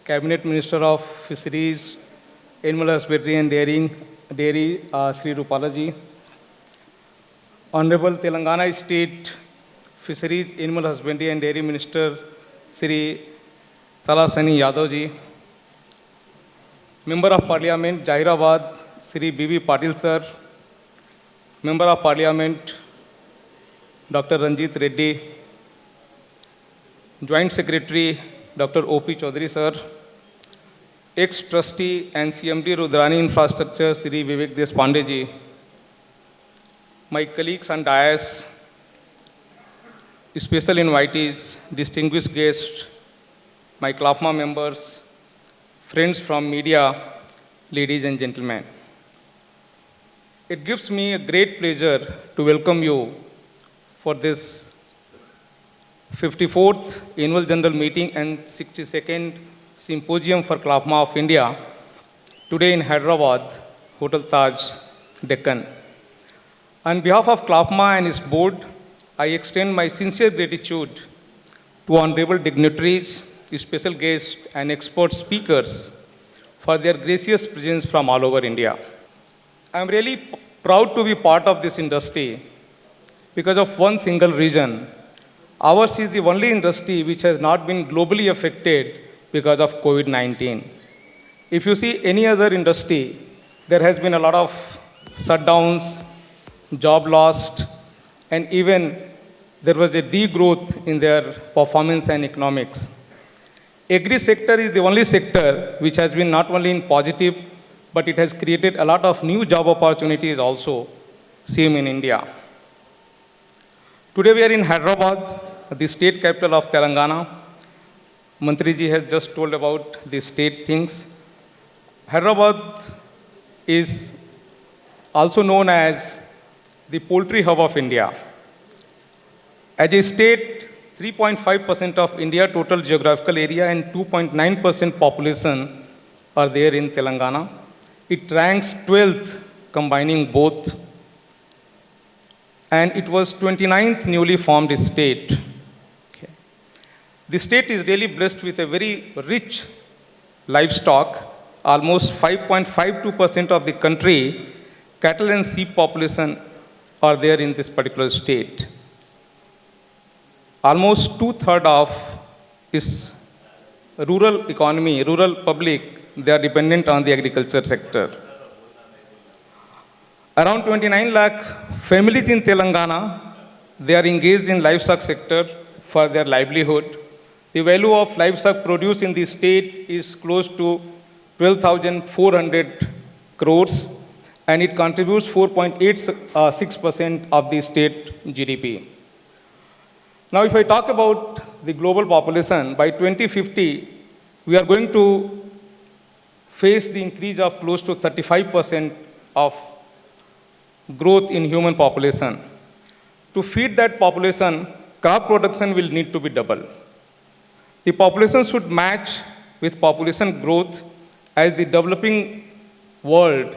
Cabinet Minister of Fisheries, Animal Husbandry and Dairy, Sri Rupalaji, Honorable Telangana State Fisheries, Animal Husbandry and Dairy Minister, Sri Talasani Yadavji, Member of Parliament, Jahirabad, Sri B.B. Patil Sir, Member of Parliament, Dr. Ranjit Reddy, Joint Secretary, Dr. O.P. Chaudhary Sir, ex-trustee and CMD Rudrani Infrastructure, Sri Vivek Deshpande ji, my colleagues on dais, special invitees, distinguished guests, my CLAPMA members, friends from media, ladies and gentlemen. It gives me a great pleasure to welcome you for this 54th Annual General Meeting and 62nd Symposium for CLAPMA of India, today in Hyderabad, Hotel Taj, Deccan. On behalf of CLAPMA and its board, I extend my sincere gratitude to honorable dignitaries, special guests, and expert speakers for their gracious presence from all over India. I am really proud to be part of this industry because of one single reason. Ours is the only industry which has not been globally affected because of COVID-19. If you see any other industry, there has been a lot of shutdowns, job lost, and even there was a degrowth in their performance and economics. Agri sector is the only sector which has been not only in positive, but it has created a lot of new job opportunities also, same in India. Today we are in Hyderabad, the state capital of Telangana. Mantri ji has just told about the state things. Hyderabad is also known as the poultry hub of India. As a state, 3.5% of India total geographical area and 2.9% population are there in Telangana. It ranks 12th combining both, and it was 29th newly formed state. Okay. The state is really blessed with a very rich livestock. Almost 5.52% of the country, cattle and sheep population are there in this particular state. Almost 2/3 of is rural economy, rural public, they are dependent on the agriculture sector. Around 29 lakh families in Telangana, they are engaged in livestock sector for their livelihood. The value of livestock produce in the state is close to 12,400 crores, and it contributes 4.86% of the state GDP. Now, if I talk about the global population, by 2050, we are going to face the increase of close to 35% of growth in human population. To feed that population, crop production will need to be double. The population should match with population growth as the developing world,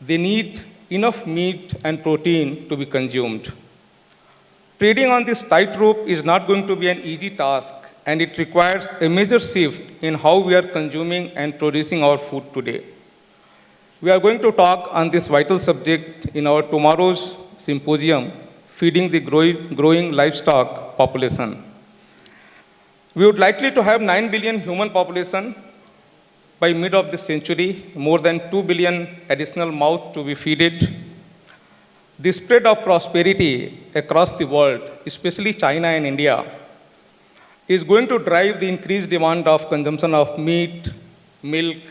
they need enough meat and protein to be consumed. Trading on this tightrope is not going to be an easy task, and it requires a major shift in how we are consuming and producing our food today. We are going to talk on this vital subject in our tomorrow's symposium, Feeding the Growing Livestock Population. We would likely to have 9 billion human population by mid of this century, more than 2 billion additional mouths to be fed. The spread of prosperity across the world, especially China and India, is going to drive the increased demand of consumption of meat, milk,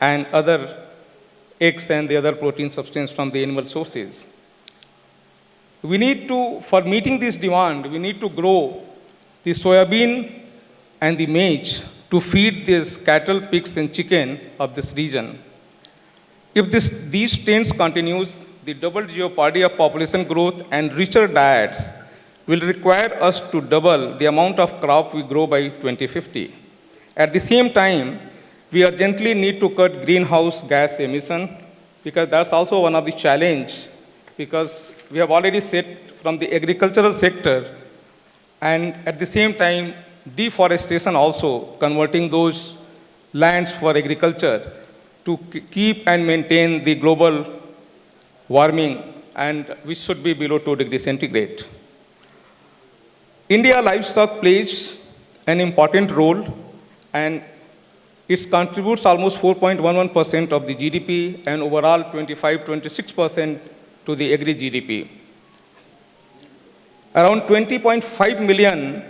and other eggs and the other protein substance from the animal sources. We need to, for meeting this demand, we need to grow the soybean and the maize to feed these cattle, pigs, and chicken of this region. If these trends continues, the double jeopardy of population growth and richer diets will require us to double the amount of crop we grow by 2050. At the same time, we urgently need to cut greenhouse gas emission, because that's also one of the challenge, because we have already said from the agricultural sector, and at the same time, deforestation also, converting those lands for agriculture to keep and maintain the global warming, and which should be below 2 degrees centigrade. India livestock plays an important role, and it contributes almost 4.11% of the GDP and overall 25-26% to the agri GDP. Around 20.5 million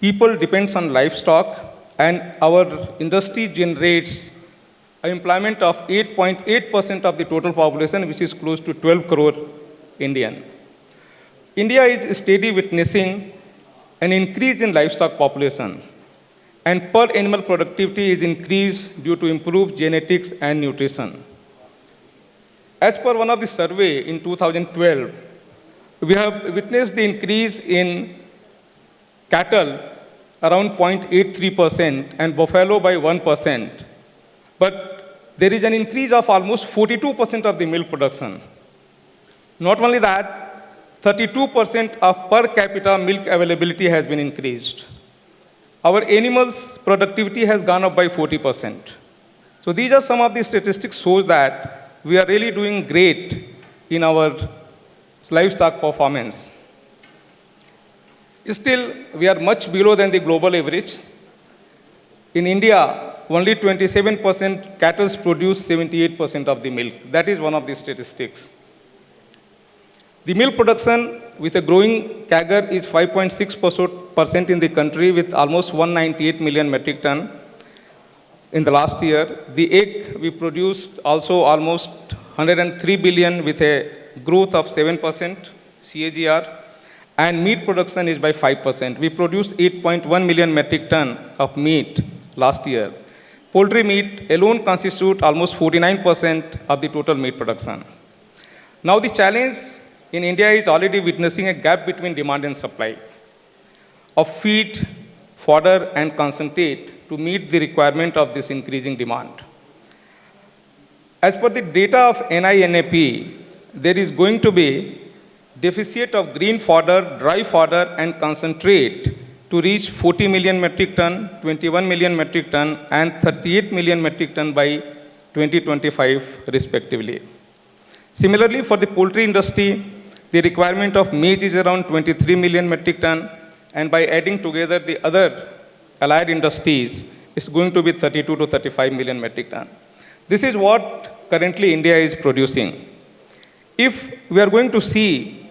people depends on livestock, and our industry generates employment of 8.8% of the total population, which is close to 12 crore Indian. India is steadily witnessing an increase in livestock population, and per animal productivity is increased due to improved genetics and nutrition. As per one of the survey in 2012, we have witnessed the increase in cattle around 0.83% and buffalo by 1%. But there is an increase of almost 42% of the milk production. Not only that, 32% of per capita milk availability has been increased. Our animals' productivity has gone up by 40%. So these are some of the statistics shows that we are really doing great in our livestock performance. Still, we are much below than the global average. In India, only 27% cattle produce 78% of the milk. That is one of the statistics. The milk production with a growing CAGR is 5.6% in the country with almost 198 million metric ton in the last year. The egg we produced also almost 103 billion with a growth of 7% CAGR, and meat production is by 5%. We produced 8.1 million metric ton of meat last year. Poultry meat alone constitutes almost 49% of the total meat production. Now the challenge in India is already witnessing a gap between demand and supply of feed, fodder, and concentrate to meet the requirement of this increasing demand. As per the data of NINAP, there is going to be deficit of green fodder, dry fodder, and concentrate to reach 40 million metric ton, 21 million metric ton, and 38 million metric ton by 2025 respectively. Similarly, for the poultry industry, the requirement of maize is around 23 million metric ton, and by adding together the other allied industries, it's going to be 32 to 35 million metric ton. This is what currently India is producing. If we are going to see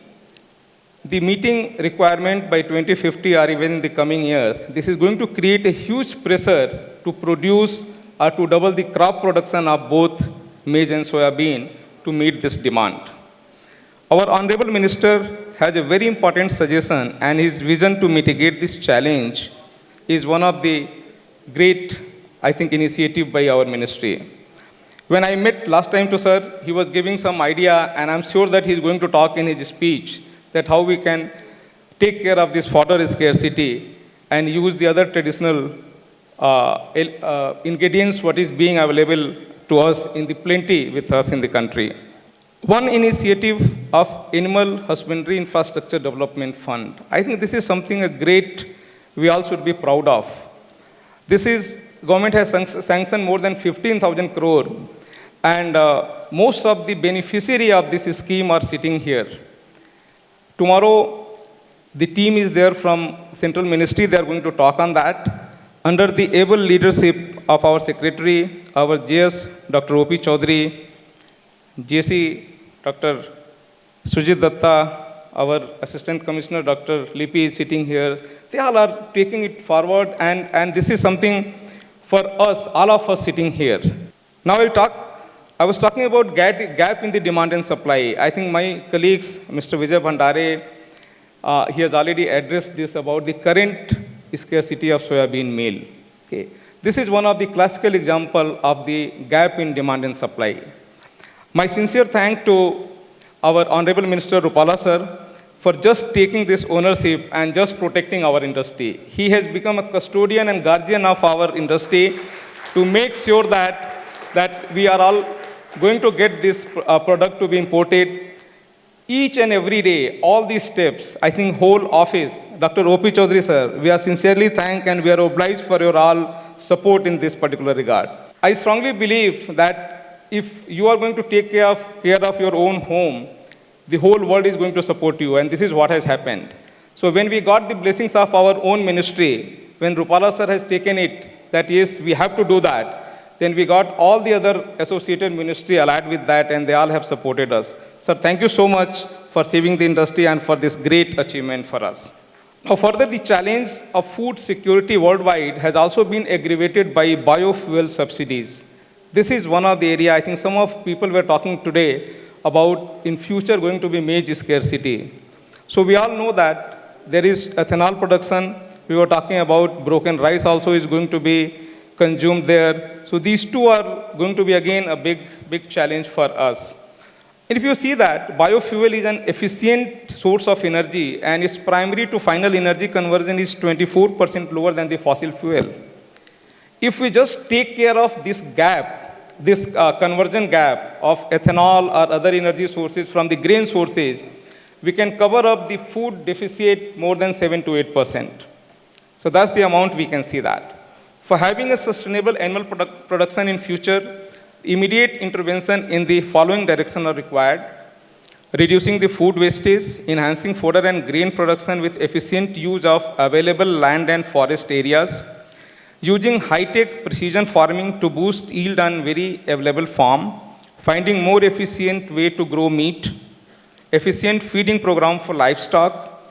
the meeting requirement by 2050 or even in the coming years, this is going to create a huge pressure to produce or to double the crop production of both maize and soybean to meet this demand. Our Honorable Minister has a very important suggestion, and his vision to mitigate this challenge is one of the great, I think, initiative by our ministry. When I met last time to sir, he was giving some idea, and I'm sure that he's going to talk in his speech that how we can take care of this fodder scarcity and use the other traditional ingredients what is being available to us in the plenty with us in the country. One initiative of Animal Husbandry Infrastructure Development Fund. I think this is something a great we all should be proud of. This is, government has sanctioned more than 15,000 crore, and most of the beneficiary of this scheme are sitting here. Tomorrow, the team is there from Central Ministry. They are going to talk on that. Under the able leadership of our Secretary, our JS, Dr. O.P. Chaudhary, JC, Dr. Sujit Datta, our Assistant Commissioner, Dr. Lipi is sitting here. They all are taking it forward, and this is something for us, all of us sitting here. Now I was talking about gap in the demand and supply. I think my colleagues, Mr. Vijay Bhandare, he has already addressed this about the current scarcity of soybean meal. Okay. This is one of the classical example of the gap in demand and supply. My sincere thanks to our Honorable Minister Rupala sir for just taking this ownership and just protecting our industry. He has become a custodian and guardian of our industry to make sure that we are all going to get this product to be imported. Each and every day, all these steps, I think whole office, Dr. O.P. Chaudhary sir, we are sincerely thanked and we are obliged for your all support in this particular regard. I strongly believe that if you are going to take care of your own home, the whole world is going to support you, and this is what has happened. So when we got the blessings of our own ministry, when Rupala sir has taken it, that yes, we have to do that, then we got all the other associated ministry allied with that, and they all have supported us. Sir, thank you so much for saving the industry and for this great achievement for us. Now, further, the challenge of food security worldwide has also been aggravated by biofuel subsidies. This is one of the area I think some of people were talking today about in future going to be major scarcity. So we all know that there is ethanol production. We were talking about broken rice also is going to be consumed there. So these two are going to be again a big challenge for us. And if you see that biofuel is an efficient source of energy and its primary to final energy conversion is 24% lower than the fossil fuel. If we just take care of this gap, this conversion gap of ethanol or other energy sources from the grain sources, we can cover up the food deficit more than 7 to 8%. So that's the amount we can see that. For having a sustainable animal production in future, immediate intervention in the following direction are required: reducing the food wastage, enhancing fodder and grain production with efficient use of available land and forest areas, using high-tech precision farming to boost yield on very available farm, finding more efficient way to grow meat, efficient feeding program for livestock,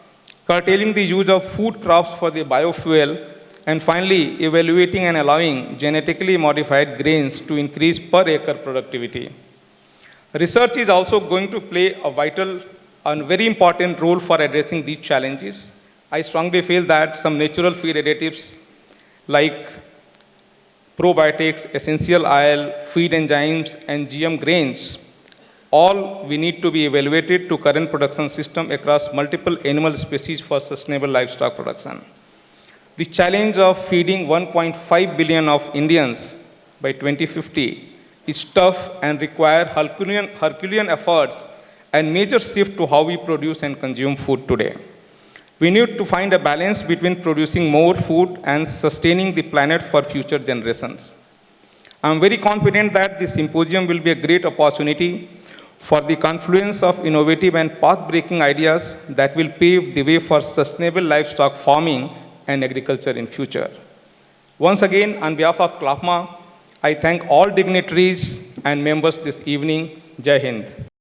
curtailing the use of food crops for the biofuel, and finally, evaluating and allowing genetically modified grains to increase per acre productivity. Research is also going to play a vital and very important role for addressing these challenges. I strongly feel that some natural feed additives like probiotics, essential oil, feed enzymes, and GM grains, all we need to be evaluated to current production system across multiple animal species for sustainable livestock production. The challenge of feeding 1.5 billion of Indians by 2050 is tough and require Herculean efforts and major shift to how we produce and consume food today. We need to find a balance between producing more food and sustaining the planet for future generations. I'm very confident that this symposium will be a great opportunity for the confluence of innovative and path-breaking ideas that will pave the way for sustainable livestock farming and agriculture in future. Once again, on behalf of CLAFMA, I thank all dignitaries and members this evening. Jai Hind.